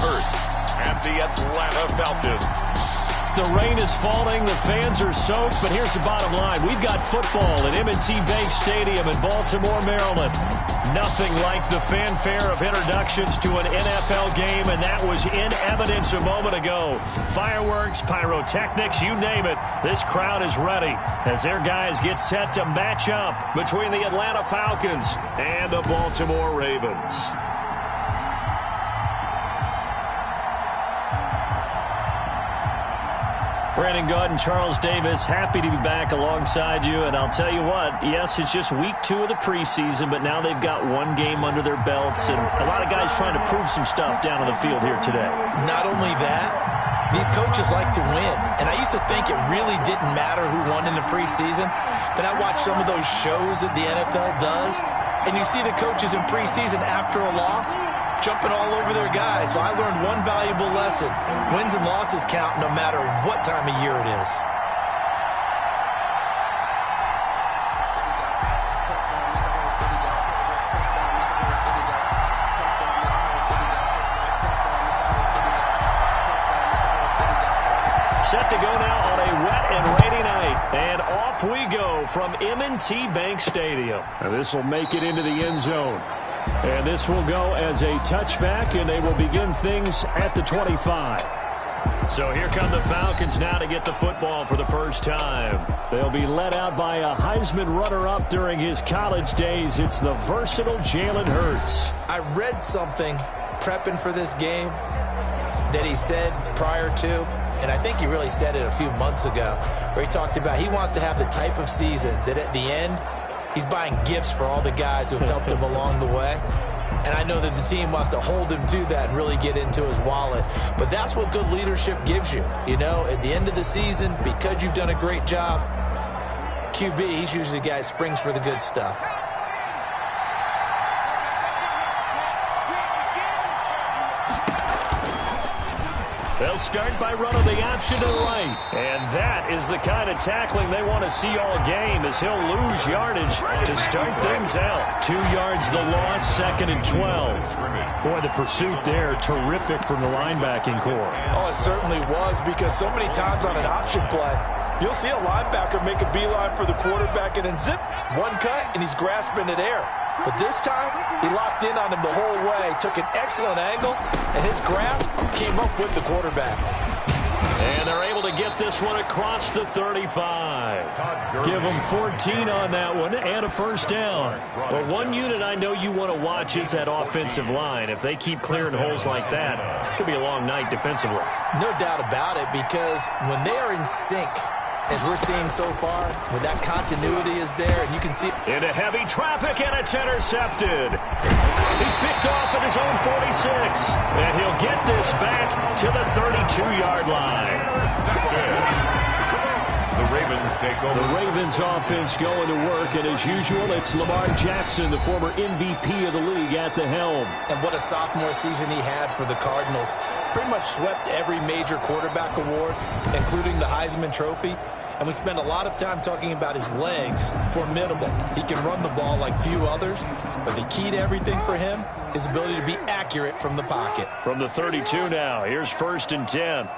Hurts and the Atlanta Falcons. The rain is falling, the fans are soaked, but here's the bottom line. We've got football at M&T Bank Stadium in Baltimore, Maryland. Nothing like the fanfare of introductions to an NFL game, and that was in evidence a moment ago. Fireworks, pyrotechnics, you name it. This crowd is ready as their guys get set to match up between the Atlanta Falcons and the Baltimore Ravens. Brandon Gaud and Charles Davis, happy to be back alongside you. And I'll tell you what, yes, it's just week 2 of the preseason, but now they've got one game under their belts. And a lot of guys trying to prove some stuff down on the field here today. Not only that, these coaches like to win. And I used to think it really didn't matter who won in the preseason. Then I watched some of those shows that the NFL does, and you see the coaches in preseason after a loss jumping all over their guys. So I learned one valuable lesson. Wins and losses count no matter what time of year it is. Set to go now on a wet and rainy night. And off we go from M&T Bank Stadium. And this will make it into the end zone. And this will go as a touchback, and they will begin things at the 25. So here come the Falcons now to get the football for the first time. They'll be led out by a Heisman runner-up during his college days. It's the versatile Jalen Hurts. I read something prepping for this game that he said prior to, and I think he really said it a few months ago, where he talked about he wants to have the type of season that at the end, he's buying gifts for all the guys who have helped him along the way. And I know that the team wants to hold him to that and really get into his wallet. But that's what good leadership gives you. You know, at the end of the season, because you've done a great job, QB, he's usually the guy who springs for the good stuff. They'll start by running the option to the right. And that is the kind of tackling they want to see all game, as he'll lose yardage to start things out. 2 yards the loss, 2nd and 12. Boy, the pursuit there, terrific from the linebacking core. Oh, it certainly was, because so many times on an option play, you'll see a linebacker make a beeline for the quarterback and then zip, one cut, and he's grasping it air. But this time, he locked in on him the whole way, took an excellent angle, and his grasp came up with the quarterback. And they're able to get this one across the 35. Give them 14 on that one and a first down. But one unit I know you want to watch is that offensive line. If they keep clearing holes like that, it could be a long night defensively. No doubt about it, because when they are in sync, as we're seeing so far, when that continuity is there, and you can see into heavy traffic, and it's intercepted. He's picked off at his own 46, and he'll get this back to the 32-yard line. The Ravens take over. The Ravens offense going to work, and as usual, it's Lamar Jackson, the former MVP of the league, at the helm. And what a sophomore season he had for the Cardinals. Pretty much swept every major quarterback award, including the Heisman Trophy. And we spend a lot of time talking about his legs. Formidable. He can run the ball like few others, but the key to everything for him is ability to be accurate from the pocket. From the 32 now, here's 1st and 10.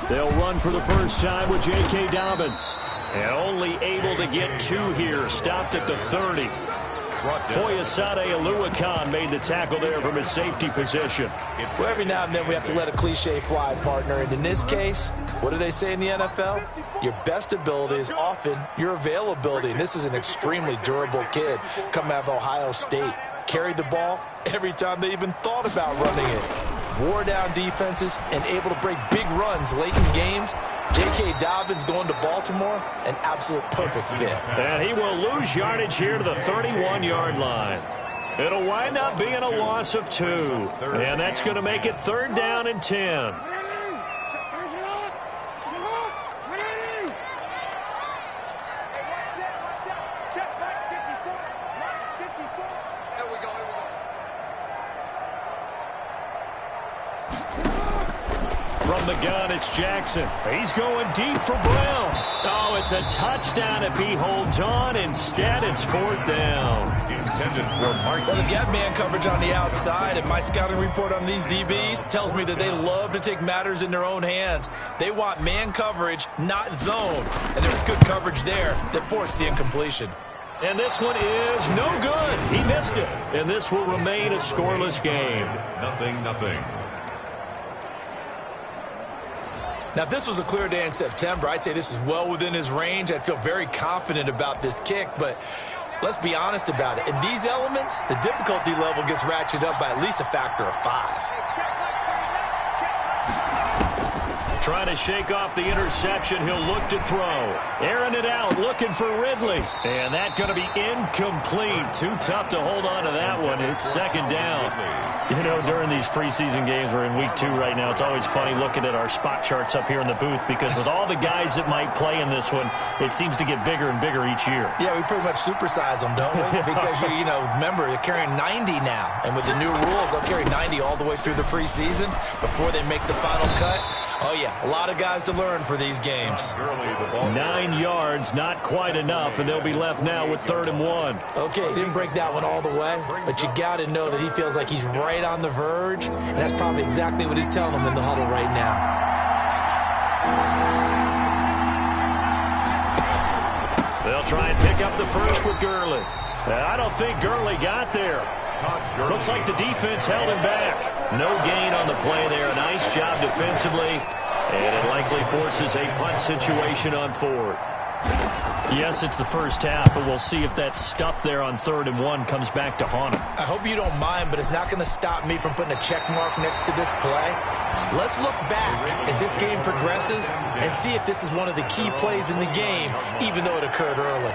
They'll run for the first time with J.K. Dobbins. And only able to get 2 here. Stopped at the 30. Foyesade Oluwakan made the tackle there from his safety position. Well, every now and then we have to let a cliche fly, partner. And in this case, what do they say in the NFL? Your best ability is often your availability. And this is an extremely durable kid coming out of Ohio State. Carried the ball every time they even thought about running it. Wore down defenses and able to break big runs late in games. J.K. Dobbins going to Baltimore, an absolute perfect fit. And he will lose yardage here to the 31-yard line. It'll wind up being a loss of 2. And that's going to make it 3rd down and 10. From the gun, it's Jackson. He's going deep for Brown. Oh, it's a touchdown if he holds on. Instead, it's 4th down. Intended for Mark. Well, they've got man coverage on the outside, and my scouting report on these DBs tells me that they love to take matters in their own hands. They want man coverage, not zone. And there's good coverage there that forced the incompletion. And this one is no good. He missed it. And this will remain a scoreless game. 0-0. Now, if this was a clear day in September, I'd say this is well within his range. I'd feel very confident about this kick, but let's be honest about it. In these elements, the difficulty level gets ratcheted up by at least a factor of 5. Trying to shake off the interception. He'll look to throw. Airing it out, looking for Ridley. And that's going to be incomplete. Too tough to hold on to that one. It's 2nd down. You know, during these preseason games, we're in week 2 right now, it's always funny looking at our spot charts up here in the booth because with all the guys that might play in this one, it seems to get bigger and bigger each year. Yeah, we pretty much supersize them, don't we? Because, you know, remember, they're carrying 90 now. And with the new rules, they'll carry 90 all the way through the preseason before they make the final cut. Oh, yeah, a lot of guys to learn for these games. 9 yards, not quite enough, and they'll be left now with 3rd and 1. Okay, he didn't break that one all the way, but you got to know that he feels like he's right on the verge, and that's probably exactly what he's telling them in the huddle right now. They'll try and pick up the first with Gurley. I don't think Gurley got there. Looks like the defense held him back. No gain on the play there. A nice job defensively. And it likely forces a punt situation on 4th. Yes, it's the first half, but we'll see if that stuff there on 3rd and 1 comes back to haunt him. I hope you don't mind, but it's not going to stop me from putting a check mark next to this play. Let's look back as this game progresses and see if this is one of the key plays in the game, even though it occurred early.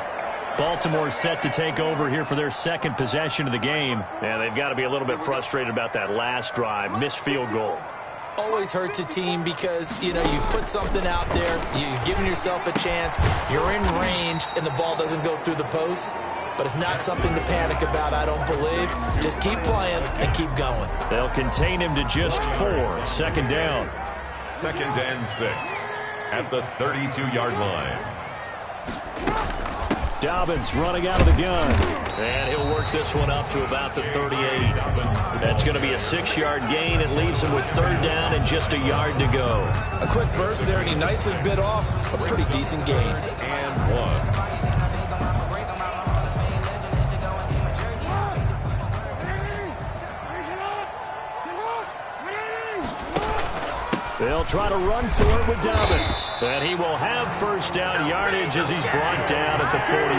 Baltimore set to take over here for their 2nd possession of the game. And they've got to be a little bit frustrated about that last drive, missed field goal. Always hurts a team because, you know, you put something out there, you've given yourself a chance, you're in range, and the ball doesn't go through the post. But it's not something to panic about, I don't believe. Just keep playing and keep going. They'll contain him to just 4. 2nd down. 2nd and 6 at the 32-yard line. Dobbins running out of the gun. And he'll work this one up to about the 38. That's going to be a 6-yard gain. It leaves him with 3rd down and just a yard to go. A quick burst there, and he nicely bit off a pretty decent gain. And 1. They'll try to run for it with Dobbins. And he will have 1st down yardage as he's brought down at the 41.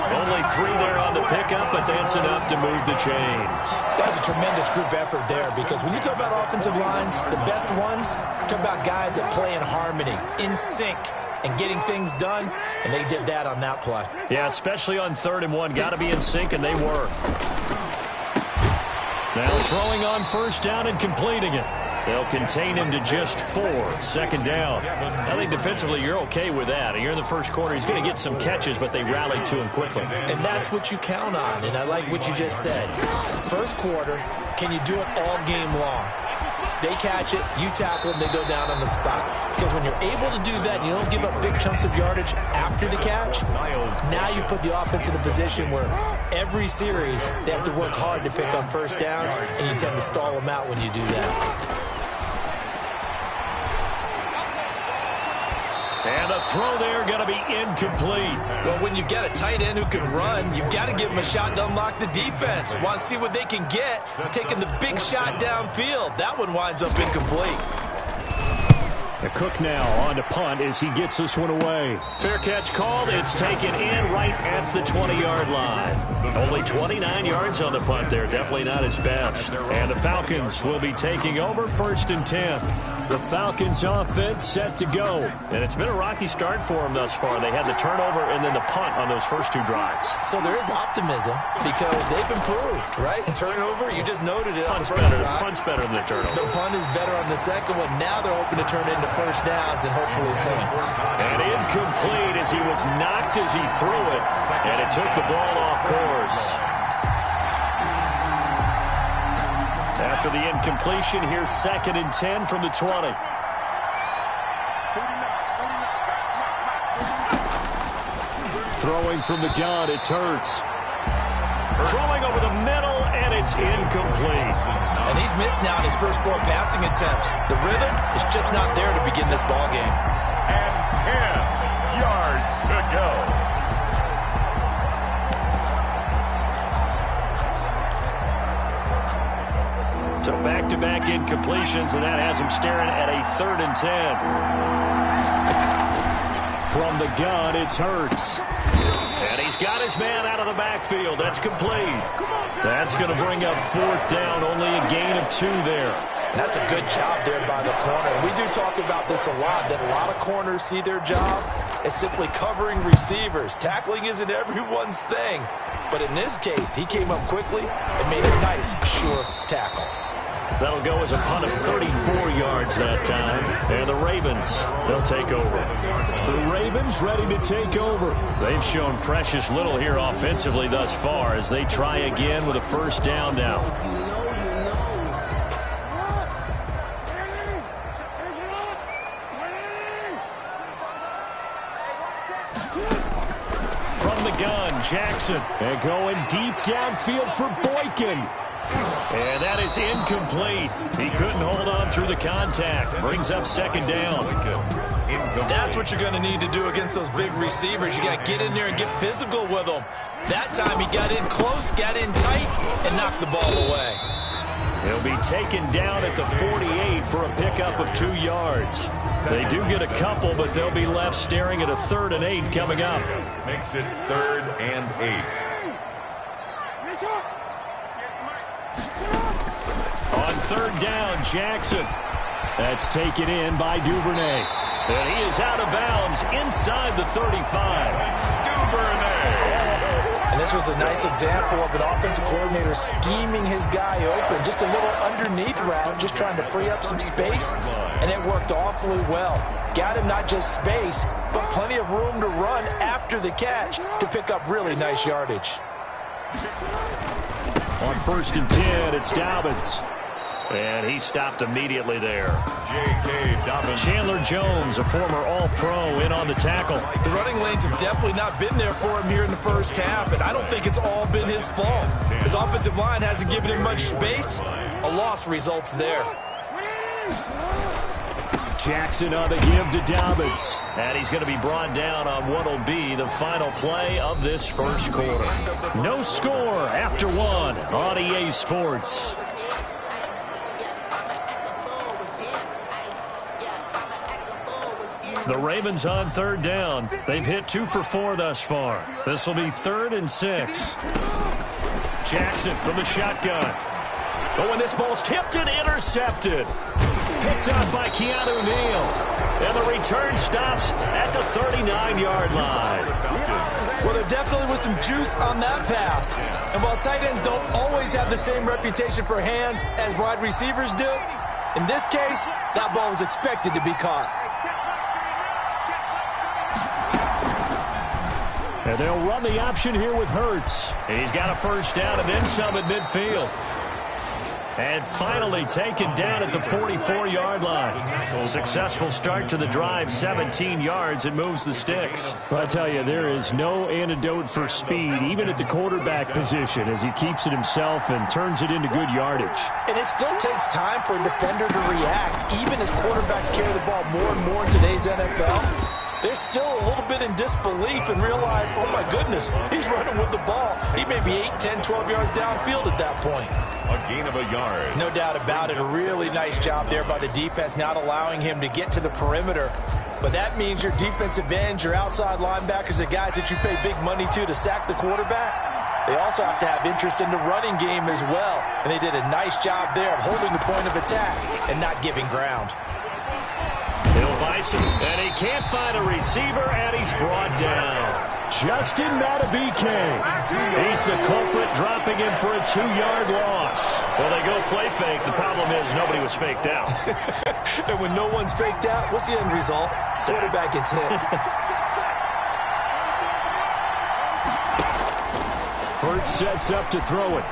Only 3 there on the pickup, but that's enough to move the chains. That's a tremendous group effort there because when you talk about offensive lines, the best ones, talk about guys that play in harmony, in sync, and getting things done, and they did that on that play. Yeah, especially on 3rd and 1. Got to be in sync, and they were. Now throwing on 1st down and completing it. They'll contain him to just 4. 2nd down. I think defensively you're okay with that. You're in the first quarter. He's going to get some catches, but they rallied to him quickly. And that's what you count on, and I like what you just said. First quarter, can you do it all game long? They catch it, you tackle them, they go down on the spot. Because when you're able to do that and you don't give up big chunks of yardage after the catch, now you put the offense in a position where every series they have to work hard to pick up 1st downs, and you tend to stall them out when you do that. And the throw there going to be incomplete. Well, when you've got a tight end who can run, you've got to give him a shot to unlock the defense. Want to see what they can get, taking the big shot downfield. That one winds up incomplete. The Cook now on to punt as he gets this one away. Fair catch called. It's taken in right at the 20-yard line. Only 29 yards on the punt there. Definitely not his best. And the Falcons will be taking over 1st and 10. The Falcons offense set to go. And it's been a rocky start for them thus far. They had the turnover and then the punt on those first 2 drives. So there is optimism because they've improved, right? Turnover, you just noted it. Punt's better. Punt's better than the turnover. The punt is better on the second one. Now they're hoping to turn it into 1st downs and hopefully points. And incomplete as he was knocked as he threw it. And it took the ball off course. After the incompletion, here's 2nd and 10 from the 20. Throwing from the gun, it's Hurts. Throwing over the middle, and it's incomplete. And he's missed now in his first 4 passing attempts. The rhythm is just not there to begin this ball game. And 10 yards to go. So back-to-back incompletions, and that has him staring at a 3rd and 10. From the gun, it's Hurts. And he's got his man out of the backfield. That's complete. That's going to bring up 4th down, only a gain of 2 there. And that's a good job there by the corner. We do talk about this a lot, that a lot of corners see their job as simply covering receivers. Tackling isn't everyone's thing. But in this case, he came up quickly and made a nice, sure tackle. That'll go as a punt of 34 yards that time. And the Ravens, they'll take over. The Ravens ready to take over. They've shown precious little here offensively thus far as they try again with a 1st down now. From the gun, Jackson. And going deep downfield for Boykin. And that is incomplete. He couldn't hold on through the contact. Brings up 2nd down. That's what you're going to need to do against those big receivers. You got to get in there and get physical with them. That time he got in close, got in tight, and knocked the ball away. He'll be taken down at the 48 for a pickup of 2 yards. They do get a couple, but they'll be left staring at a 3rd and 8 coming up. Makes it 3rd and 8. On 3rd down, Jackson. That's taken in by Duvernay. And he is out of bounds inside the 35. Duvernay. And this was a nice example of an offensive coordinator scheming his guy open. Just a little underneath route, just trying to free up some space. And it worked awfully well. Got him not just space, but plenty of room to run after the catch to pick up really nice yardage. On 1st and 10, it's Dobbins. And he stopped immediately there. J.K. Dobbins. Chandler Jones, a former All-Pro, in on the tackle. The running lanes have definitely not been there for him here in the first half, and I don't think it's all been his fault. His offensive line hasn't given him much space. A loss results there. Jackson on the give to Dobbins. And he's going to be brought down on what will be the final play of this first quarter. No score after 1 on EA Sports. The Ravens on 3rd down. They've hit 2 for 4 thus far. This will be 3rd and 6. Jackson from the shotgun. Oh, and this ball's tipped and intercepted. Picked up by Keanu Neal. And the return stops at the 39-yard line. Well, there definitely was some juice on that pass. And while tight ends don't always have the same reputation for hands as wide receivers do, in this case, that ball was expected to be caught. And they'll run the option here with Hurts. He's got a 1st down and then some at midfield. And finally taken down at the 44-yard line. Successful start to the drive, 17 yards, and moves the sticks. Well, I tell you, there is no antidote for speed, even at the quarterback position, as he keeps it himself and turns it into good yardage. And it still takes time for a defender to react, even as quarterbacks carry the ball more and more in today's NFL. They're still a little bit in disbelief and realize, oh my goodness, he's running with the ball. He may be 8, 10, 12 yards downfield at that point. A gain of a yard. No doubt about it. A really nice job there by the defense, not allowing him to get to the perimeter. But that means your defensive ends, your outside linebackers, the guys that you pay big money to sack the quarterback, they also have to have interest in the running game as well. And they did a nice job there of holding the point of attack and not giving ground. Hill Bison, and he can't find a receiver, and he's brought down. Justin Matabike. He's the culprit, dropping him for a 2-yard loss. Well, they go play fake. The problem is nobody was faked out. And when no one's faked out, what's the end result? Quarterback gets hit. Hurts sets up to throw it.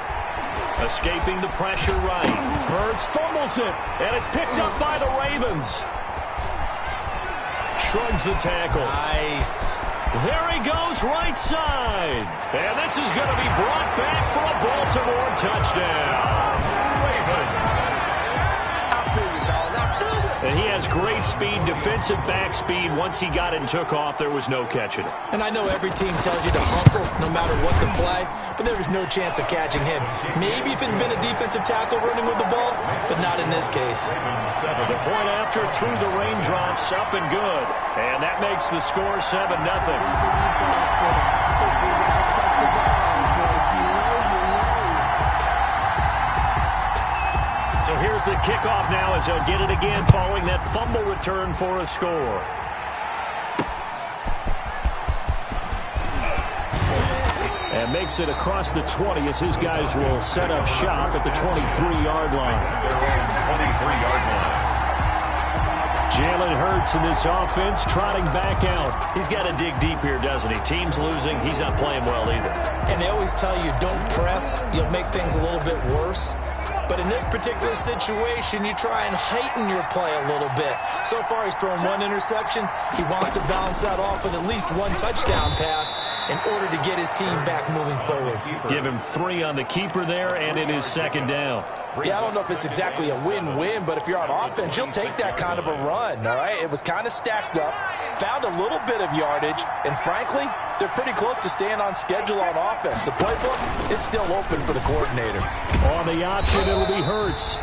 Escaping the pressure right. Hurts fumbles it. And it's picked up by the Ravens. Shrugs the tackle. Nice. There he goes goes right side. And this is going to be brought back for a Baltimore touchdown. And he has great speed, defensive back speed. Once he got it and took off, there was no catching it. And I know every team tells you to hustle no matter what the play, but there was no chance of catching him. Maybe if it had been a defensive tackle running with the ball, but not in this case. The point after through the raindrops, up and good. And that makes the score 7-0. So here's the kickoff now as they'll get it again following that fumble return for a score. And makes it across the 20 as his guys will set up shop at the 23-yard line. Their own 23-yard line. Jalen Hurts in this offense trotting back out. He's got to dig deep here, doesn't he? Team's losing. He's not playing well either. And they always tell you don't press. You'll make things a little bit worse. But in this particular situation, you try and heighten your play a little bit. So far, he's thrown one interception. He wants to balance that off with at least one touchdown pass in order to get his team back moving forward. Give him 3 on the keeper there, and it is second down. Yeah, I don't know if it's exactly a win-win, but if you're on offense, you'll take that kind of a run, all right? It was kind of stacked up, found a little bit of yardage, and frankly, they're pretty close to staying on schedule on offense. The playbook is still open for the coordinator. On the option, it'll be Hurts.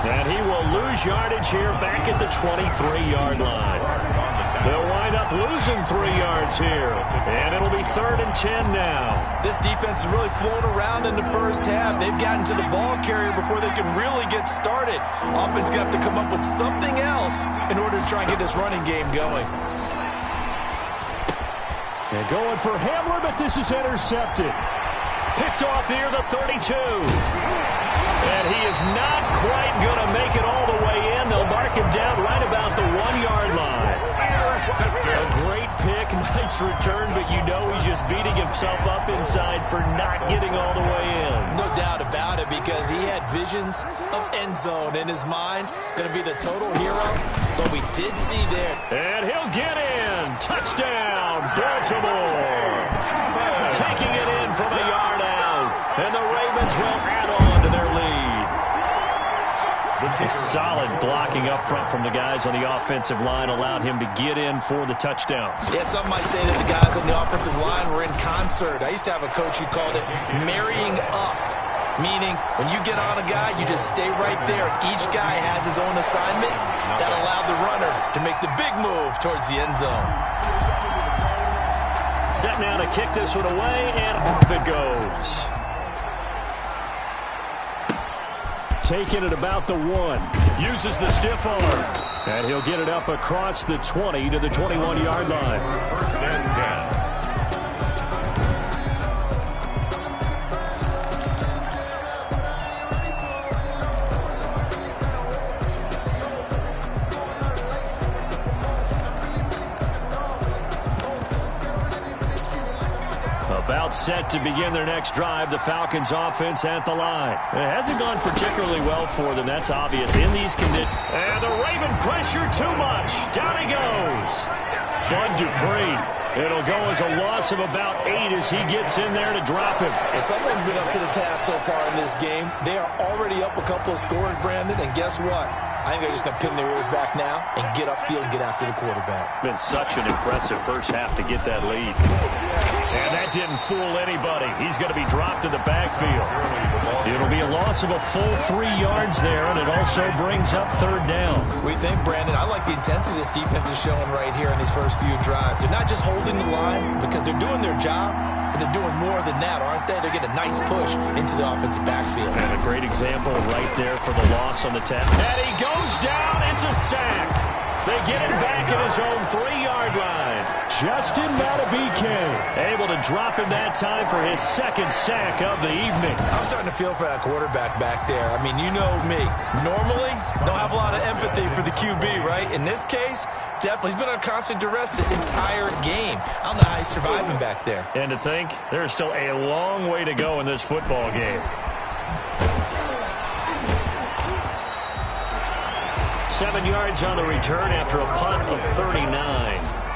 And he will lose yardage here back at the 23-yard line. They'll wind up losing 3 yards here. And it'll be 3rd and 10 now. This defense is really flown around in the first half. They've gotten to the ball carrier before they can really get started. Offense going to have to come up with something else in order to try and get this running game going. And going for Hamler, but this is intercepted. Picked off here, the 32. And he is not quite going to make it all the way in. They'll mark him down right about the 1-yard line. A great pick, nice return, but you know he's just beating himself up inside for not getting all the way in. No doubt about it, because he had visions of end zone in his mind. Going to be the total hero, but we did see there. And he'll get in. Touchdown, Baltimore. Taking it in from a yard out. And the Ravens will add on to their lead. A solid blocking up front from the guys on the offensive line allowed him to get in for the touchdown. Yeah, some might say that the guys on the offensive line were in concert. I used to have a coach who called it marrying up, meaning when you get on a guy, you just stay right there. Each guy has his own assignment that allowed the runner to make the big move towards the end zone. Set now to kick this one away, and off it goes. Taking it about the 1. Uses the stiff arm. And he'll get it up across the 20 to the 21-yard line. 1st and 10. About set to begin their next drive, the Falcons offense at the line. It hasn't gone particularly well for them, that's obvious in these conditions. And the Raven pressure too much. Down he goes. Bud Dupree. It'll go as a loss of about 8 as he gets in there to drop him. Well, someone's been up to the task so far in this game. They are already up a couple of scores, Brandon, and guess what? I think they're just going to pin their ears back now and get upfield and get after the quarterback. Been such an impressive first half to get that lead. And that didn't fool anybody. He's going to be dropped in the backfield. It'll be a loss of a full 3 yards there, and it also brings up 3rd down. We think, Brandon, I like the intensity this defense is showing right here in these first few drives. They're not just holding the line because they're doing their job, but they're doing more than that, aren't they? They're getting a nice push into the offensive backfield. And a great example right there for the loss on the tap. And he goes down. It's a sack. They get him back at his own 3-yard line. Justin Matabike able to drop him that time for his 2nd sack of the evening. I'm starting to feel for that quarterback back there. I mean, you know me. Normally, don't have a lot of empathy for the QB, right? In this case, definitely. He's been on constant duress this entire game. I don't know how he's surviving back there. And to think, there's still a long way to go in this football game. 7 yards on the return after a punt of 39.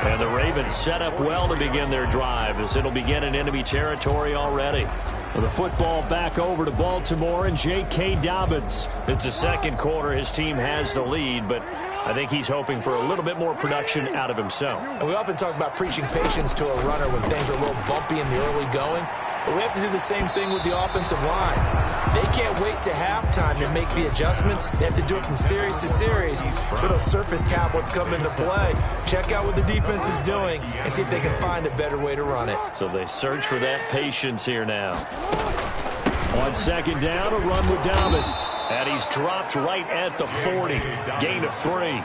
And the Ravens set up well to begin their drive as it'll begin in enemy territory already. Well, the football back over to Baltimore and J.K. Dobbins. It's the second quarter. His team has the lead, but I think he's hoping for a little bit more production out of himself. And we often talk about preaching patience to a runner when things are a little bumpy in the early going. But we have to do the same thing with the offensive line. They can't wait to halftime to make the adjustments. They have to do it from series to series. So those surface tablets come into play. Check out what the defense is doing and see if they can find a better way to run it. So they search for that patience here now. On second down, a run with Dobbins. And he's dropped right at the 40. Gain of 3.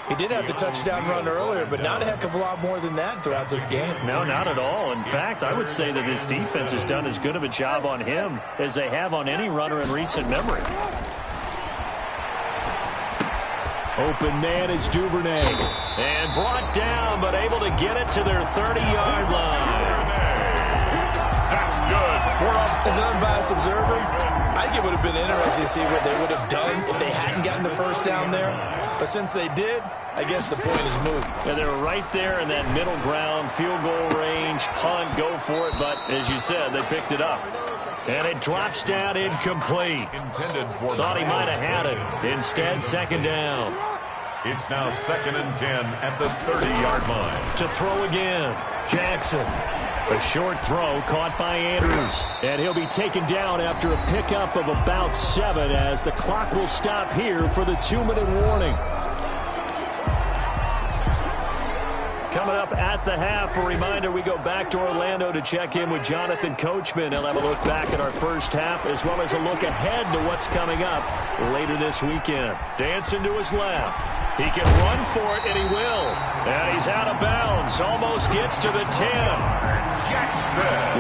He did have the touchdown run earlier, but not a heck of a lot more than that throughout this game. No, not at all. In fact, I would say that this defense has done as good of a job on him as they have on any runner in recent memory. Open man is Duvernay. And brought down, but able to get it to their 30-yard line. That's good. As an unbiased observer, I think it would have been interesting to see what they would have done if they hadn't gotten the first down there. But since they did, I guess the point is moot. And they were right there in that middle ground, field goal range, punt, go for it. But as you said, they picked it up. And it drops down incomplete. Thought he might have had it. Instead, second down. It's now 2nd and 10 at the 30-yard line. To throw again, Jackson. A short throw caught by Andrews. And he'll be taken down after a pickup of about 7 as the clock will stop here for the 2-minute warning. Coming up at the half, a reminder, we go back to Orlando to check in with Jonathan Coachman. He'll have a look back at our first half as well as a look ahead to what's coming up later this weekend. Dancing to his left. He can run for it, and he will. And he's out of bounds. Almost gets to the 10.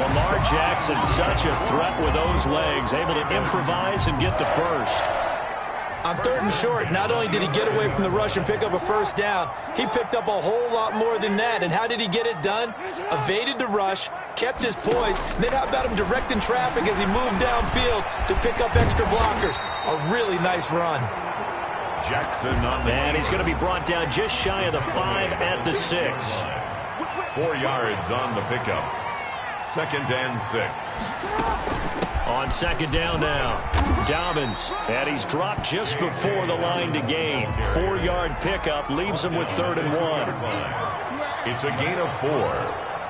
Lamar Jackson, such a threat with those legs, able to improvise and get the first. On 3rd and short, not only did he get away from the rush and pick up a first down, he picked up a whole lot more than that. And how did he get it done? Evaded the rush, kept his poise, and then how about him directing traffic as he moved downfield to pick up extra blockers? A really nice run. Jackson on the and he's going to be brought down just shy of the 5 at the 6. 4 yards on the pickup. 2nd and 6. On second down now, Dobbins, and he's dropped just before the line to gain. 4-yard pickup leaves him with 3rd and 1. It's a gain of 4.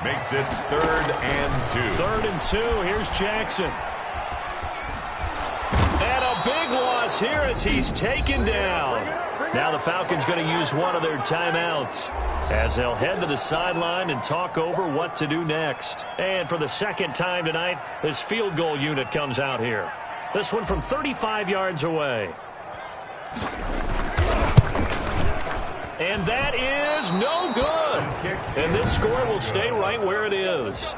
Makes it 3rd and 2. 3rd and 2. Here's Jackson. And a big loss here as he's taken down. Now the Falcons going to use one of their timeouts as they'll head to the sideline and talk over what to do next. And for the second time tonight, this field goal unit comes out here. This one from 35 yards away. And that is no good. And this score will stay right where it is.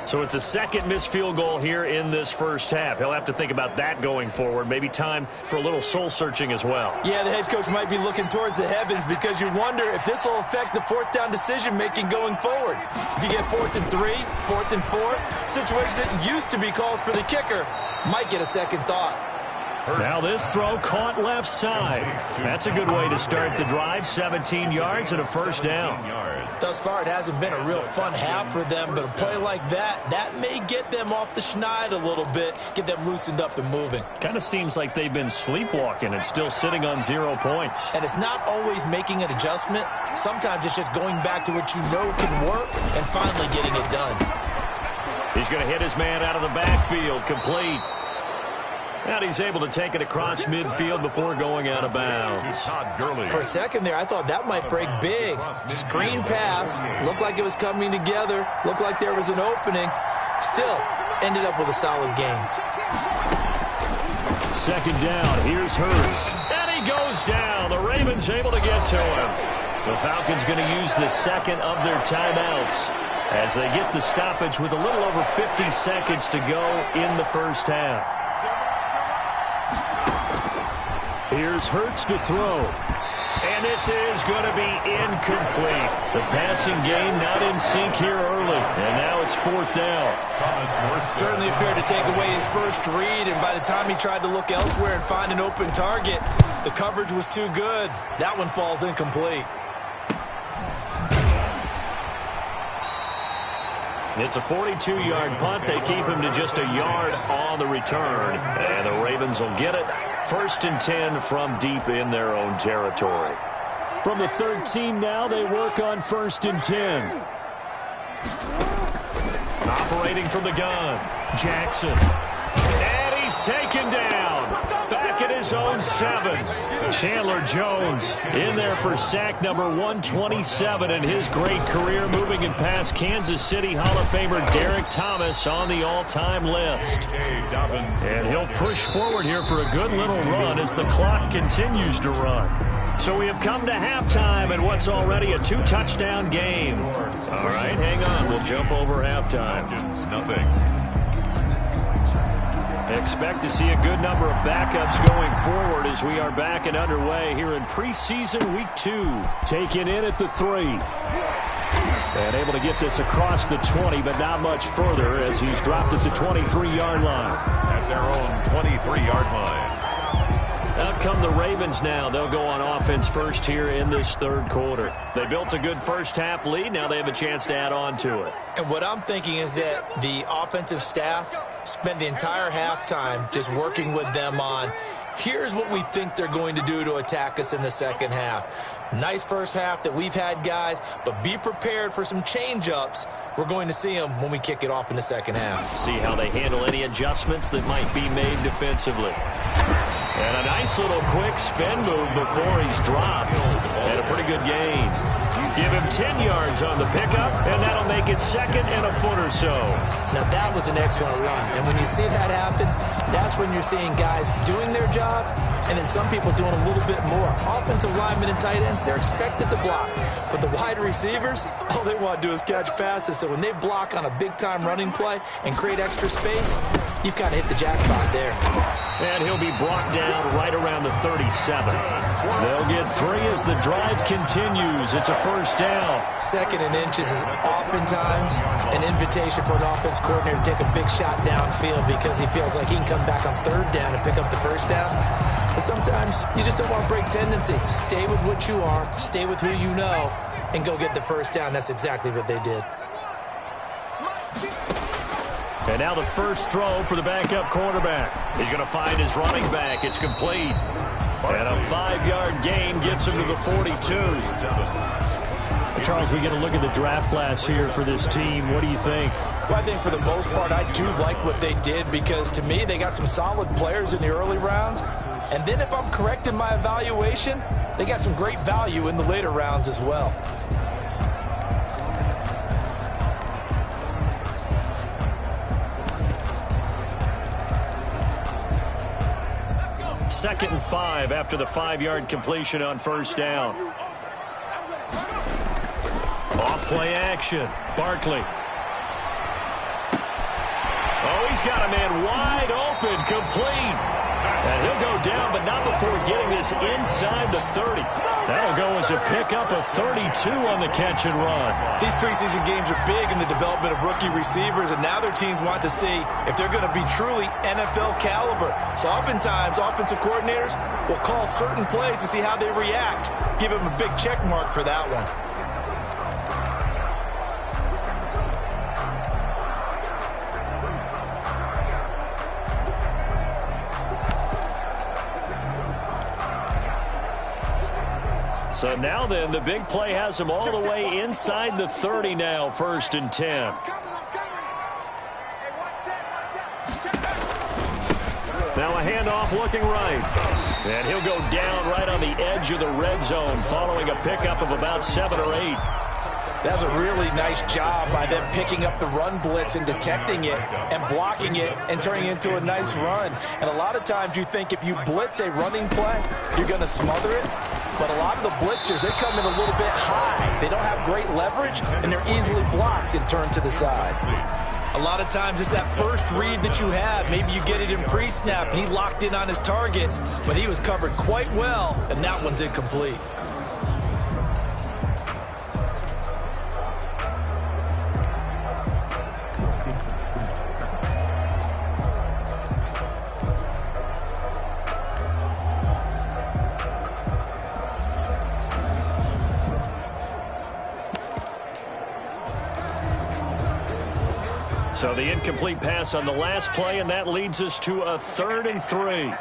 So it's a second missed field goal here in this first half. He'll have to think about that going forward. Maybe time for a little soul-searching as well. Yeah, the head coach might be looking towards the heavens because you wonder if this will affect the 4th down decision-making going forward. If you get 4th and 3, 4th and 4, situations that used to be calls for the kicker might get a second thought. Now this throw caught left side. That's a good way to start the drive. 17 yards and a first down. Thus far, it hasn't been a real fun half for them, but a play like that may get them off the schneid a little bit, get them loosened up and moving. Kind of seems like they've been sleepwalking and still sitting on 0 points. And it's not always making an adjustment. Sometimes it's just going back to what you know can work and finally getting it done. He's going to hit his man out of the backfield, complete. And he's able to take it across midfield before going out of bounds. For a second there, I thought that might break big. Screen pass. Looked like it was coming together. Looked like there was an opening. Still, ended up with a solid game. Second down. Here's Hurts. And he goes down. The Ravens able to get to him. The Falcons going to use the second of their timeouts as they get the stoppage with a little over 50 seconds to go in the first half. Here's Hurts to throw. And And this is going to be incomplete. The passing game not in sync here early. And now it's 4th down. Certainly appeared to take away his first read, and by the time he tried to look elsewhere and find an open target, the coverage was too good. That one falls incomplete. It's a 42-yard punt. They keep him to just a yard on the return. And the Ravens will get it. 1st and 10 from deep in their own territory. From the 13 now, they work on 1st and 10. Operating from the gun, Jackson. And he's taken down. Back at his own 7. Chandler Jones in there for sack number 127 in his great career, moving it past Kansas City Hall of Famer Derek Thomas on the all-time list. And he'll push forward here for a good little run as the clock continues to run. So we have come to halftime in what's already a 2-touchdown game. All right, hang on. We'll jump over halftime. Nothing. Expect to see a good number of backups going forward as we are back and underway here in preseason week 2. Taken in at the 3. And able to get this across the 20, but not much further as he's dropped at the 23-yard line. At their own 23-yard line. Out come the Ravens now. They'll go on offense first here in this 3rd quarter. They built a good first-half lead. Now they have a chance to add on to it. And what I'm thinking is that the offensive staff spent the entire halftime just working with them on, here's what we think they're going to do to attack us in the second half. Nice first half that we've had, guys, but be prepared for some change-ups. We're going to see them when we kick it off in the second half. See how they handle any adjustments that might be made defensively. And a nice little quick spin move before he's dropped. And a pretty good gain. Give him 10 yards on the pickup, and that'll make it 2nd and a foot or so. Now, that was an excellent run. And when you see that happen, that's when you're seeing guys doing their job, and then some people doing a little bit more. Offensive linemen and tight ends, they're expected to block. But the wide receivers, all they want to do is catch passes. So when they block on a big-time running play and create extra space, you've kind of hit the jackpot there. And he'll be brought down right around the 37. They'll get 3 as the drive continues. It's a first down. 2nd and inches is oftentimes an invitation for an offense coordinator to take a big shot downfield because he feels like he can come back on 3rd down and pick up the first down. But sometimes you just don't want to break tendency. Stay with what you are, stay with who you know, and go get the first down. That's exactly what they did. And now the first throw for the backup quarterback. He's going to find his running back. It's complete. And a 5-yard gain gets him to the 42. Charles, we get a look at the draft class here for this team. What do you think? Well, I think for the most part, I do like what they did because, to me, they got some solid players in the early rounds. And then if I'm correct in my evaluation, they got some great value in the later rounds as well. Second and 5 after the 5-yard completion on first down. Off play action. Barkley. Oh, he's got a man wide open, complete. And he'll go down, but not before getting this inside the 30. That'll go as a pickup of 32 on the catch and run. These preseason games are big in the development of rookie receivers, and now their teams want to see if they're going to be truly NFL caliber. So oftentimes, offensive coordinators will call certain plays to see how they react. Give them a big check mark for that one. So now then, the big play has him all the way inside the 30 now, 1st and 10. Now a handoff looking right. And he'll go down right on the edge of the red zone following a pickup of about 7 or 8. That's a really nice job by them picking up the run blitz and detecting it and blocking it and turning it into a nice run. And a lot of times you think if you blitz a running play, you're going to smother it. But a lot of the blitzers, they come in a little bit high. They don't have great leverage, and they're easily blocked and turned to the side. A lot of times it's that first read that you have. Maybe you get it in pre-snap, and he locked in on his target, but he was covered quite well, and that one's incomplete. So the incomplete pass on the last play, and that leads us to a 3rd and 3.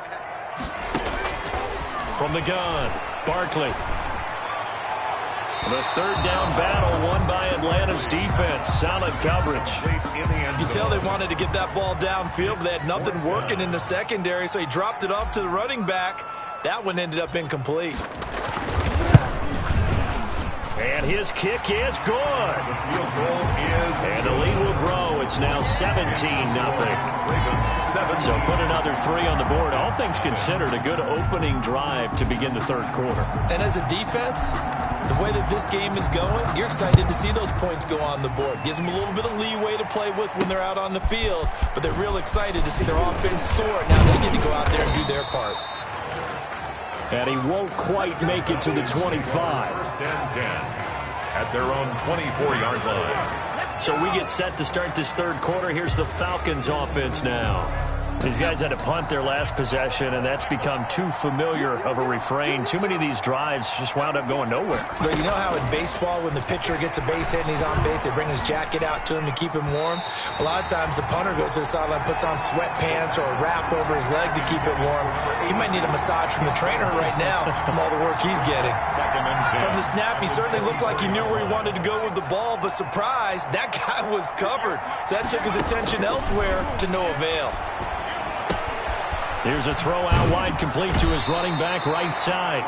From the gun, Barkley. The 3rd down battle won by Atlanta's defense. Solid coverage. You can tell they wanted to get that ball downfield, but they had nothing working in the secondary, so he dropped it off to the running back. That one ended up incomplete. And his kick is good. And the lead will grow. It's now 17-0. So put another 3 on the board. All things considered, a good opening drive to begin the 3rd quarter. And as a defense, the way that this game is going, you're excited to see those points go on the board. Gives them a little bit of leeway to play with when they're out on the field, but they're real excited to see their offense score. Now they get to go out there and do their part. And he won't quite make it to the 25. 1st and 10 at their own 24-yard line. So we get set to start this 3rd quarter. Here's the Falcons offense now. These guys had to punt their last possession, and that's become too familiar of a refrain. Too many of these drives just wound up going nowhere. But you know how in baseball, when the pitcher gets a base hit and he's on base, they bring his jacket out to him to keep him warm? A lot of times the punter goes to the sideline, puts on sweatpants or a wrap over his leg to keep it warm. He might need a massage from the trainer right now from all the work he's getting. From the snap, he certainly looked like he knew where he wanted to go with the ball, but surprise, that guy was covered. So that took his attention elsewhere to no avail. Here's a throw out wide, complete to his running back right side.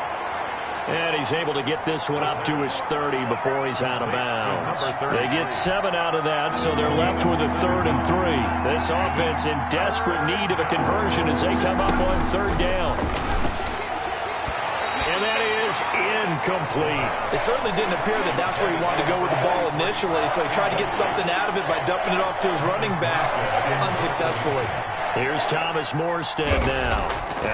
And he's able to get this one up to his 30 before he's out of bounds. They get 7 out of that, so they're left with a 3rd and 3. This offense in desperate need of a conversion as they come up on 3rd down. And that is incomplete. It certainly didn't appear that that's where he wanted to go with the ball initially, so he tried to get something out of it by dumping it off to his running back unsuccessfully. Here's Thomas Morstead now,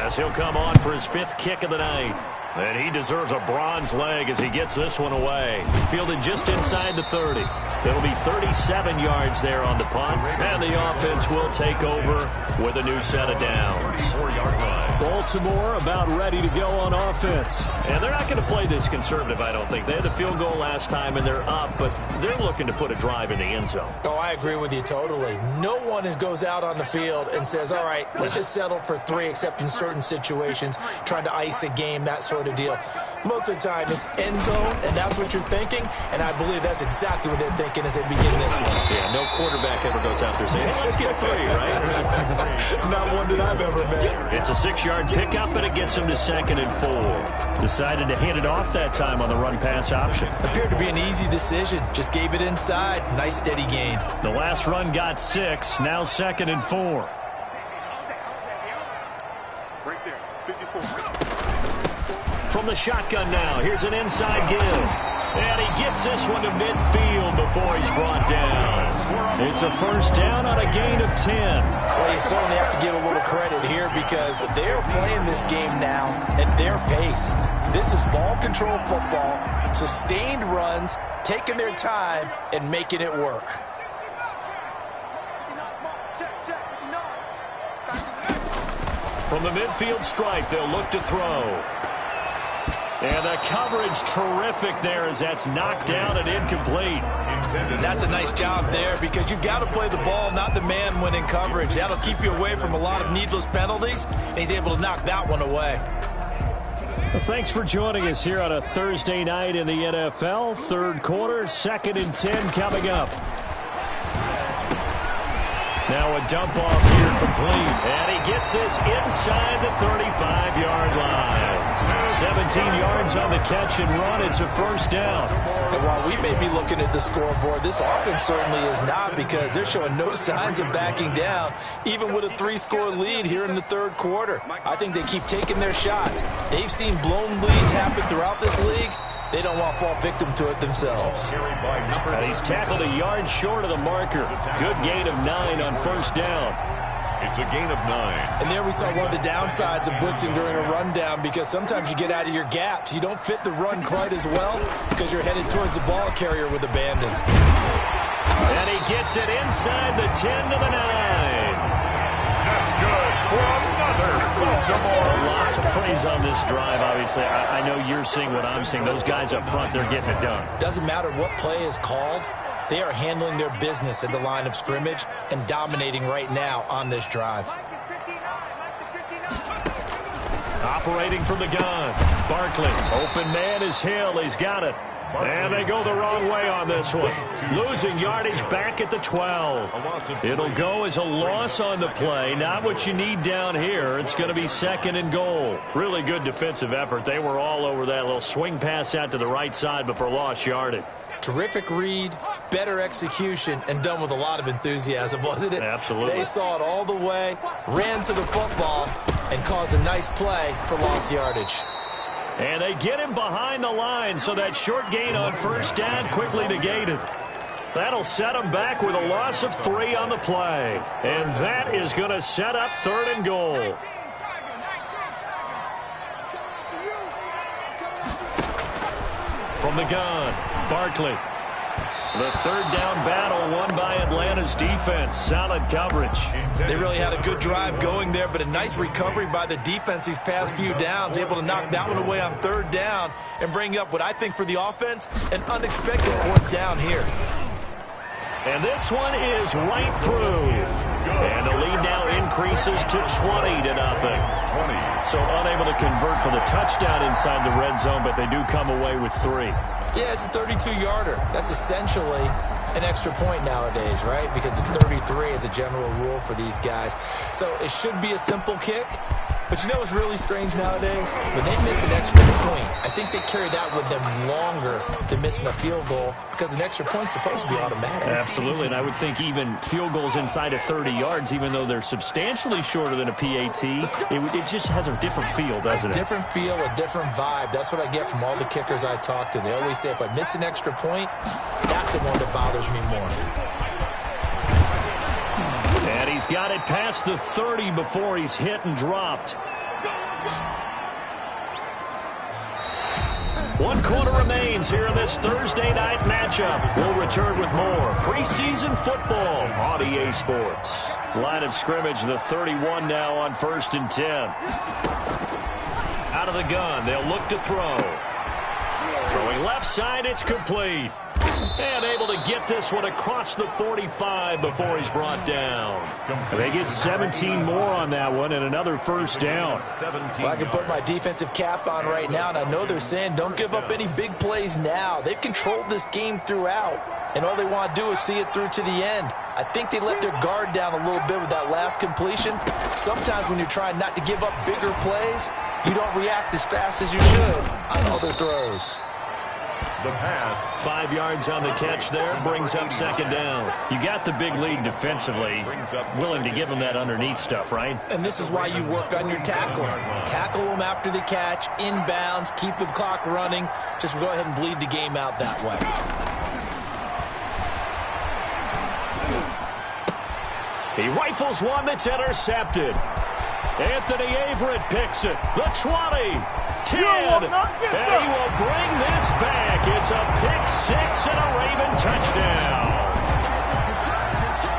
as he'll come on for his 5th kick of the night. And he deserves a bronze leg as he gets this one away. Fielded just inside the 30. It'll be 37 yards there on the punt. And the offense will take over with a new set of downs. 4-yard line. Baltimore about ready to go on offense. And they're not going to play this conservative, I don't think. They had the field goal last time, and they're up, but they're looking to put a drive in the end zone. Oh, I agree with you totally. No one goes out on the field and says, all right, let's just settle for 3, except in certain situations, trying to ice a game, that sort of deal. Most of the time, it's end zone, and that's what you're thinking, and I believe that's exactly what they're thinking as they begin this one. Yeah, no quarterback ever goes out there saying, hey, let's get 3, right? Not one that I've ever met. It's a 6-yard pickup, and it gets him to 2nd and 4. Decided to hand it off that time on the run-pass option. Appeared to be an easy decision. Just gave it inside. Nice, steady gain. The last run got 6. Now 2nd and 4. From the shotgun now, here's an inside give. And he gets this one to midfield before he's brought down. It's a 1st down on a gain of 10. Well, you certainly have to give a little credit here because they're playing this game now at their pace. This is ball control football, sustained runs, taking their time, and making it work. From the midfield stripe, they'll look to throw. And the coverage terrific there as that's knocked down and incomplete. That's a nice job there because you've got to play the ball, not the man when in coverage. That'll keep you away from a lot of needless penalties, and he's able to knock that one away. Well, thanks for joining us here on a Thursday night in the NFL. 3rd quarter, 2nd and 10 coming up. Now a dump off here complete. And he gets this inside the 35-yard line. 17 yards on the catch and run. It's a 1st down. And while we may be looking at the scoreboard, this offense certainly is not because they're showing no signs of backing down, even with a 3-score lead here in the 3rd quarter. I think they keep taking their shots. They've seen blown leads happen throughout this league. They don't want to fall victim to it themselves. And he's tackled a yard short of the marker. Good gain of 9 on 1st down. It's a gain of 9. And there we saw one of the downsides of blitzing during a rundown because sometimes you get out of your gaps. You don't fit the run quite as well because you're headed towards the ball carrier with abandon. And he gets it inside the 10 to the 9. That's good for another Baltimore. Lots of praise on this drive, obviously. I know you're seeing what I'm seeing. Those guys up front, they're getting it done. Doesn't matter what play is called. They are handling their business at the line of scrimmage and dominating right now on this drive. Operating from the gun. Barkley. Open man is Hill. He's got it. And they go the wrong way on this one. Losing yardage back at the 12. It'll go as a loss on the play. Not what you need down here. It's going to be 2nd and goal. Really good defensive effort. They were all over that little swing pass out to the right side before lost yardage. Terrific read, better execution, and done with a lot of enthusiasm, wasn't it? Absolutely. They saw it all the way, ran to the football, and caused a nice play for lost yardage. And they get him behind the line, so that short gain on first down quickly negated. That'll set him back with a loss of 3 on the play. And that is going to set up 3rd and goal. From the gun, Barkley. The 3rd down battle won by Atlanta's defense. Solid coverage. They really had a good drive going there, but a nice recovery by the defense these past few downs. Able to knock that one away on 3rd down and bring up what I think for the offense, an unexpected 4th down here. And this one is right through. And the lead now increases to 20-0. So unable to convert for the touchdown inside the red zone, but they do come away with 3. Yeah, it's a 32-yarder. That's essentially an extra point nowadays, right? Because it's 33 as a general rule for these guys. So it should be a simple kick. But you know what's really strange nowadays? When they miss an extra point, I think they carry that with them longer than missing a field goal because an extra point's supposed to be automatic. Absolutely, and I would think even field goals inside of 30 yards, even though they're substantially shorter than a PAT, it just has a different feel, doesn't it? A different feel, a different vibe. That's what I get from all the kickers I talk to. They always say if I miss an extra point, that's the one that bothers me more. And he's got it past the 30 before he's hit and dropped. 1 quarter remains here in this Thursday night matchup. We'll return with more preseason football on EA Sports. Line of scrimmage, the 31 now on 1st and 10. Out of the gun, they'll look to throw. Throwing left side, it's complete. And able to get this one across the 45 before he's brought down. They get 17 more on that one and another 1st down. Well, I can put my defensive cap on right now, and I know they're saying don't give up any big plays now. They've controlled this game throughout, and all they want to do is see it through to the end. I think they let their guard down a little bit with that last completion. Sometimes when you're trying not to give up bigger plays, you don't react as fast as you should on other throws. The pass. 5 yards on the catch there, brings up 2nd down. You got the big lead defensively, willing to give them that underneath stuff, right? And this is why you work on your tackling. Tackle them after the catch, inbounds, keep the clock running. Just go ahead and bleed the game out that way. He rifles one that's intercepted. Anthony Averett picks it. The 20, 10, and he will bring this back. It's a pick 6 and a Raven touchdown.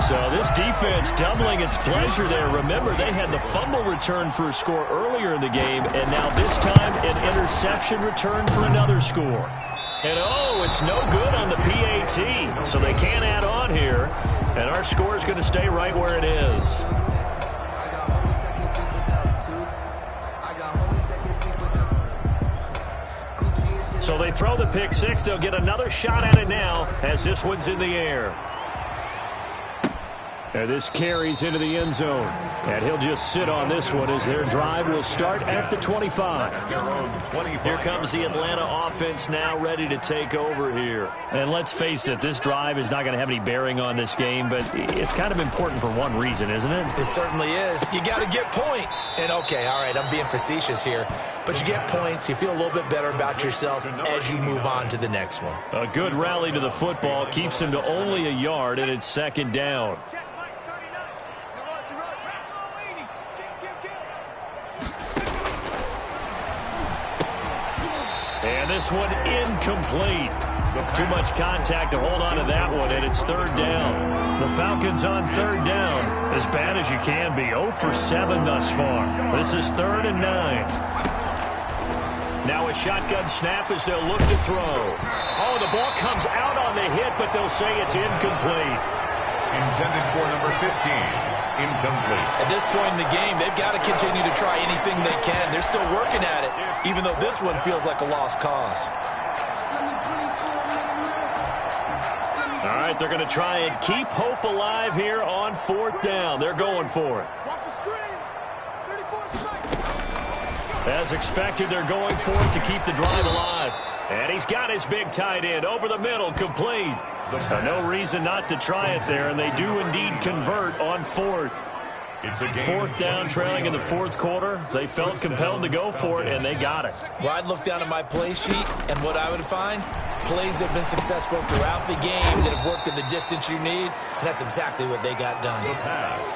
So this defense doubling its pleasure there. Remember, they had the fumble return for a score earlier in the game, and now this time an interception return for another score. And oh, it's no good on the PAT, so they can't add on here, and our score is going to stay right where it is. So they throw the pick 6. They'll get another shot at it now as this one's in the air. And this carries into the end zone. And he'll just sit on this one as their drive will start at the 25. Here comes the Atlanta offense now ready to take over here. And let's face it, this drive is not going to have any bearing on this game, but it's kind of important for one reason, isn't it? It certainly is. You got to get points. And okay, all right, I'm being facetious here, but you get points, you feel a little bit better about yourself as you move on to the next one. A good rally to the football keeps him to only a yard, and it's 2nd down. And this one incomplete. Too much contact to hold on to that one, and it's 3rd down. The Falcons on 3rd down. As bad as you can be. 0 for 7 thus far. This is 3rd and 9. Now a shotgun snap as they'll look to throw. Oh, the ball comes out on the hit it, but they'll say it's incomplete. Intended for number 15. Incomplete. At this point in the game, they've got to continue to try anything they can. They're still working at it, even though this one feels like a lost cause. All right, they're going to try and keep hope alive here on 4th down. They're going for it. As expected, they're going for it to keep the drive alive. And he's got his big tight end over the middle, complete. So no reason not to try it there, and they do indeed convert on 4th. It's a game 4th down, trailing in the 4th quarter. They felt compelled to go for it, and they got it. Well, I'd look down at my play sheet, and what I would find, plays have been successful throughout the game that have worked at the distance you need, and that's exactly what they got done. the pass.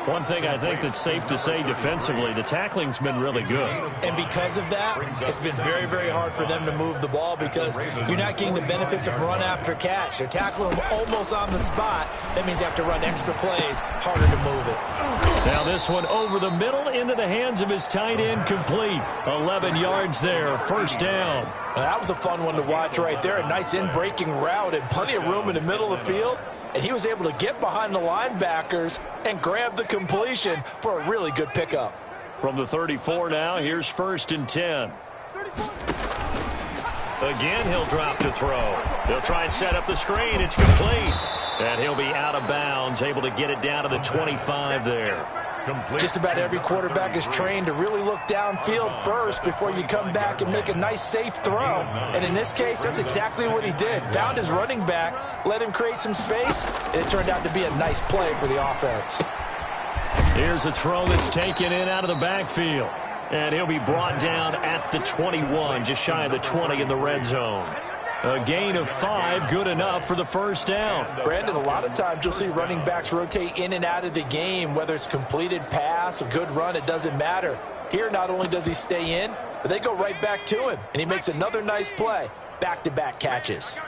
One thing I think that's safe to say defensively, the tackling's been really good. And because of that, it's been very, very hard for them to move the ball because you're not getting the benefits of run after catch. They're tackling them almost on the spot. That means you have to run extra plays, harder to move it. Now this one over the middle into the hands of his tight end, complete. 11 yards there, 1st down. Now, that was a fun one to watch right there. A nice in-breaking route and plenty of room in the middle of the field. And he was able to get behind the linebackers and grab the completion for a really good pickup. From the 34 now, here's 1st and 10. Again, he'll drop to throw. They'll try and set up the screen. It's complete. And he'll be out of bounds, able to get it down to the 25 there. Complete. Just about every quarterback is trained to really look downfield first before you come back and make a nice, safe throw. And in this case, that's exactly what he did. Found his running back, let him create some space, and it turned out to be a nice play for the offense. Here's a throw that's taken in out of the backfield. And he'll be brought down at the 21, just shy of the 20 in the red zone. A gain of 5, good enough for the 1st down. Brandon, a lot of times you'll see running backs rotate in and out of the game, whether it's completed pass, a good run, it doesn't matter. Here, not only does he stay in, but they go right back to him, and he makes another nice play. Back-to-back catches.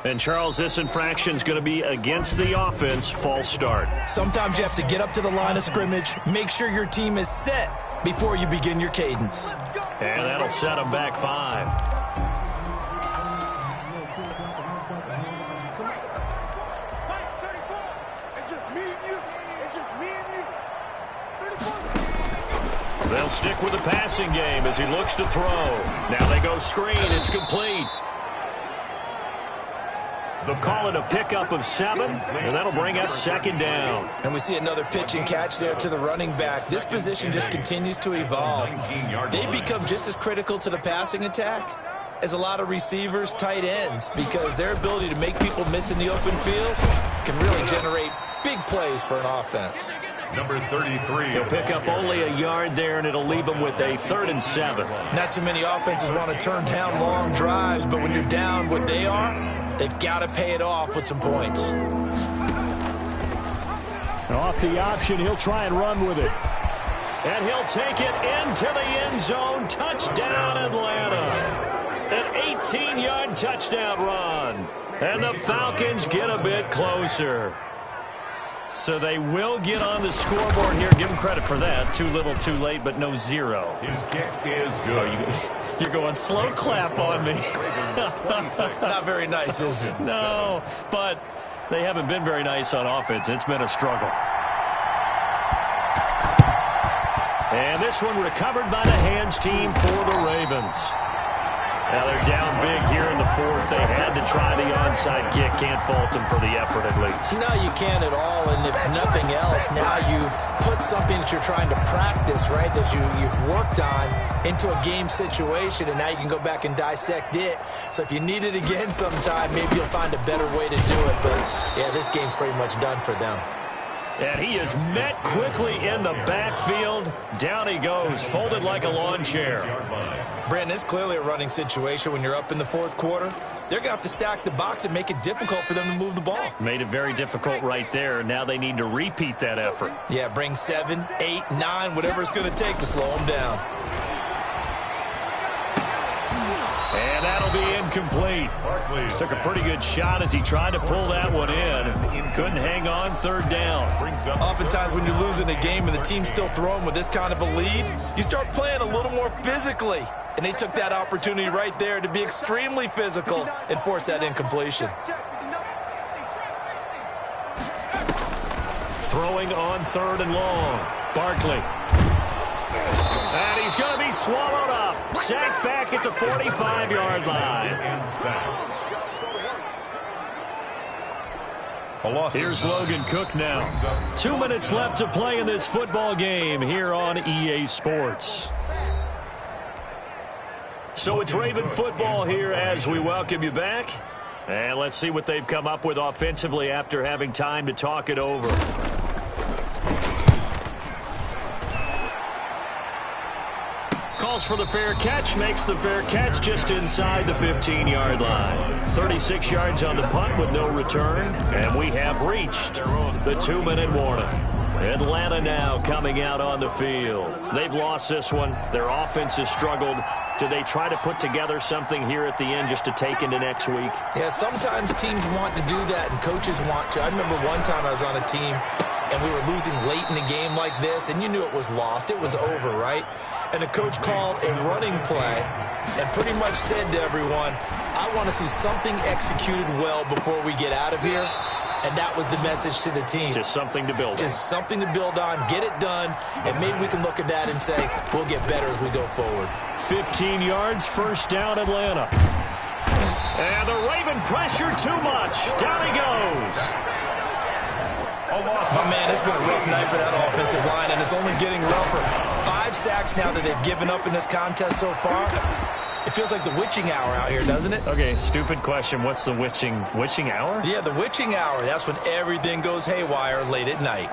And, Charles, this infraction's going to be against the offense, false start. Sometimes you have to get up to the line of scrimmage, make sure your team is set before you begin your cadence. And that'll set them back 5. They'll stick with the passing game as he looks to throw. Now they go screen. It's complete. They'll call it a pickup of 7, and that'll bring up 2nd down. And we see another pitch and catch there to the running back. This position just continues to evolve. They become just as critical to the passing attack as a lot of receivers, tight ends, because their ability to make people miss in the open field can really generate big plays for an offense. Number 33. He'll pick up only a yard there, and it'll leave him with a 3rd and 7. Not too many offenses want to turn down long drives, but when you're down what they are, they've got to pay it off with some points. Off the option, he'll try and run with it. And he'll take it into the end zone. Touchdown, Atlanta. An 18-yard touchdown run. And the Falcons get a bit closer. So they will get on the scoreboard here. Give them credit for that. Too little, too late, but no 0. His kick is good. You're going slow clap on me. Not very nice, is it? No, but they haven't been very nice on offense. It's been a struggle. And this one recovered by the hands team for the Ravens. Now they're down big here in the 4th. They had to try the onside kick. Can't fault them for the effort at least. No, you can't at all. And if nothing else, now you've put something that you're trying to practice, right, that you've worked on into a game situation, and now you can go back and dissect it. So if you need it again sometime, maybe you'll find a better way to do it. But, yeah, this game's pretty much done for them. And he is met quickly in the backfield. Down he goes, folded like a lawn chair. Brandon, it's clearly a running situation when you're up in the 4th quarter. They're going to have to stack the box and make it difficult for them to move the ball. Made it very difficult right there. Now they need to repeat that effort. Yeah, bring 7, 8, 9, whatever it's going to take to slow them down. And that'll be incomplete. Took a pretty good shot as he tried to pull that one in. Couldn't hang on third down. Oftentimes when you're losing a game and the team's still throwing with this kind of a lead, you start playing a little more physically. And they took that opportunity right there to be extremely physical and force that incompletion. Throwing on third and long. Barkley. And he's going to be swallowed up. Sacked back at the 45-yard line. Here's Logan Cook now. 2 minutes left to play in this football game here on EA Sports. So it's Raven football here as we welcome you back. And let's see what they've come up with offensively after having time to talk it over. Calls for the fair catch, makes the fair catch just inside the 15-yard line. 36 yards on the punt with no return, and we have reached the 2-minute warning. Atlanta now coming out on the field. They've lost this one. Their offense has struggled. Do they try to put together something here at the end just to take into next week? Yeah, sometimes teams want to do that and coaches want to. I remember one time I was on a team and we were losing late in the game like this, and you knew it was lost. It was over, right? And the coach called a running play and pretty much said to everyone, I want to see something executed well before we get out of here. And that was the message to the team. Just something to build on. Just something to build on, get it done, and maybe we can look at that and say, we'll get better as we go forward. 15 yards, first down Atlanta. And the Raven pressure too much. Down he goes. Oh, man, it's been a rough night for that offensive line, and it's only getting rougher. 5 sacks now that they've given up in this contest so far. It feels like the witching hour out here, doesn't it? Okay, stupid question. What's the witching hour? Yeah, the witching hour. That's when everything goes haywire late at night.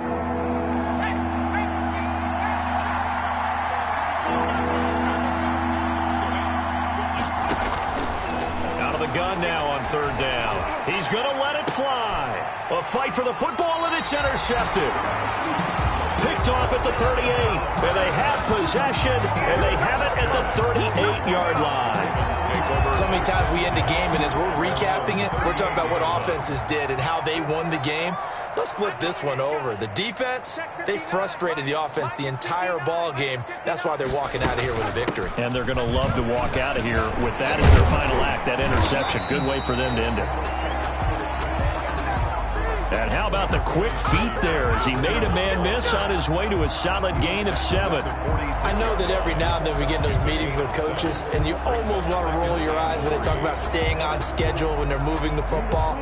Out of the gun now on third down. He's going to let it fly. A fight for the football, and it's intercepted. Picked off at the 38, and they have possession, and they have it at the 38-yard line. So many times we end a game, and as we're recapping it, we're talking about what offenses did and how they won the game. Let's flip this one over. The defense, they frustrated the offense the entire ball game. That's why they're walking out of here with a victory. And they're going to love to walk out of here with that as their final act, that interception. Good way for them to end it. And how about the quick feet there as he made a man miss on his way to a solid gain of 7. I know that every now and then we get in those meetings with coaches, and you almost want to roll your eyes when they talk about staying on schedule when they're moving the football.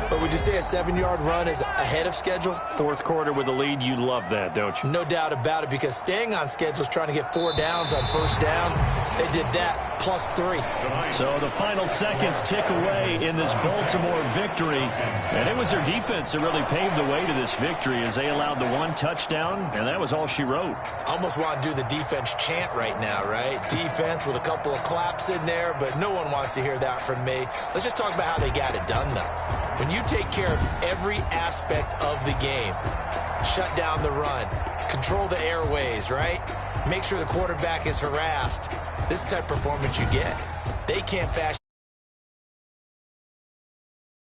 But would you say a 7-yard run is ahead of schedule? Fourth quarter with a lead, you love that, don't you? No doubt about it, because staying on schedule is trying to get 4 downs on first down. They did that plus 3. So the final seconds tick away in this Baltimore victory. And it was their defense that really paved the way to this victory as they allowed the 1 touchdown, and that was all she wrote. I almost want to do the defense chant right now, right? Defense with a couple of claps in there, but no one wants to hear that from me. Let's just talk about how they got it done, though. When you take care of every aspect of the game, shut down the run, control the airways, right? Make sure the quarterback is harassed. This is the type of performance you get. They can't fashion